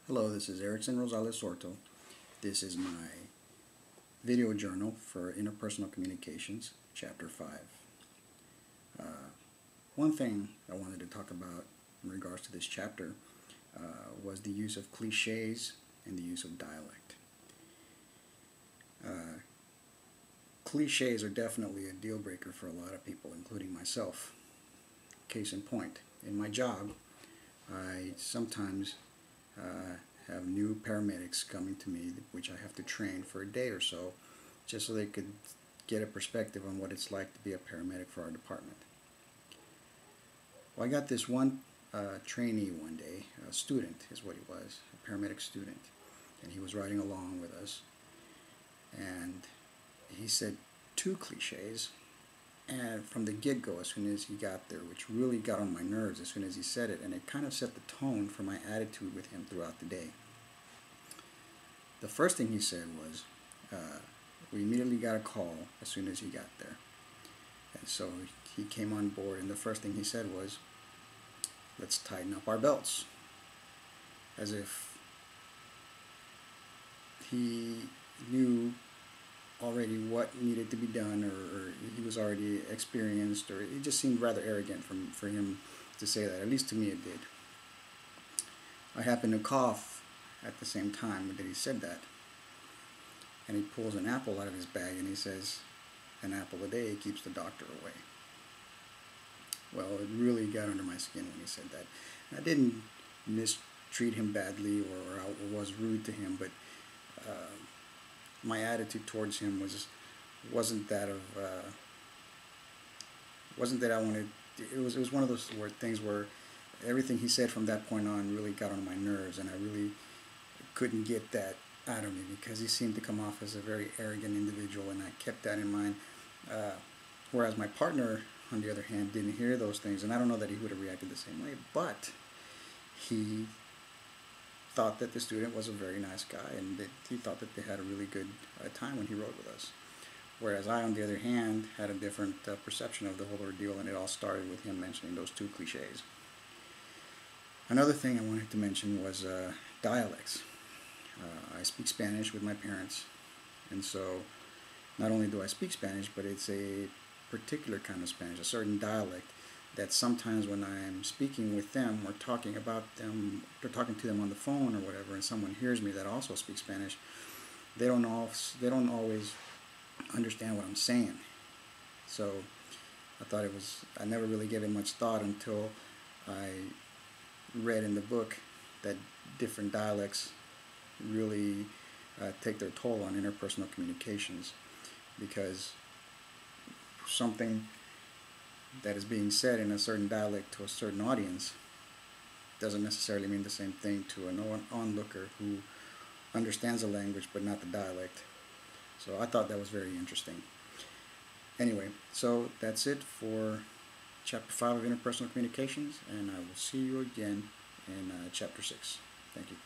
Hello, this is Erickson Rosales Sorto. This is my video journal for interpersonal communications, Chapter 5. One thing I wanted to talk about in regards to this chapter was the use of cliches and the use of dialect. Cliches are definitely a deal breaker for a lot of people, including myself. Case in point, in my job, I sometimes have new paramedics coming to me, which I have to train for a day or so, just so they could get a perspective on what it's like to be a paramedic for our department. Well, I got this one trainee one day, a student is what he was, a paramedic student, and he was riding along with us, and he said two cliches, and from the get-go, as soon as he got there, which really got on my nerves as soon as he said it, and it kind of set the tone for my attitude with him throughout the day. The first thing he said was, we immediately got a call as soon as he got there. And so he came on board, and the first thing he said was, let's tighten up our belts. As if he knew already what needed to be done, or he was already experienced, or it just seemed rather arrogant for him to say that. At least to me it did. I happened to cough at the same time that he said that, and he pulls an apple out of his bag and he says, an apple a day keeps the doctor away. Well, it really got under my skin when he said that. I didn't mistreat him badly or I was rude to him, but my attitude towards him wasn't that I wanted. It was one of those things where everything he said from that point on really got on my nerves, and I really couldn't get that out of me because he seemed to come off as a very arrogant individual, and I kept that in mind. Whereas my partner, on the other hand, didn't hear those things, and I don't know that he would have reacted the same way, but he thought that the student was a very nice guy, and that he thought that they had a really good time when he rode with us. Whereas I, on the other hand, had a different perception of the whole ordeal, and it all started with him mentioning those two cliches. Another thing I wanted to mention was dialects. I speak Spanish with my parents, and so not only do I speak Spanish, but it's a particular kind of Spanish, a certain dialect that sometimes when I'm speaking with them or talking about them or talking to them on the phone or whatever, and someone hears me that also speaks Spanish, they don't always understand what I'm saying. So I never really gave it much thought until I read in the book that different dialects really take their toll on interpersonal communications, because something that is being said in a certain dialect to a certain audience doesn't necessarily mean the same thing to an onlooker who understands the language but not the dialect. So I thought that was very interesting. Anyway, so that's it for Chapter 5 of Interpersonal Communications, and I will see you again in Chapter 6. Thank you.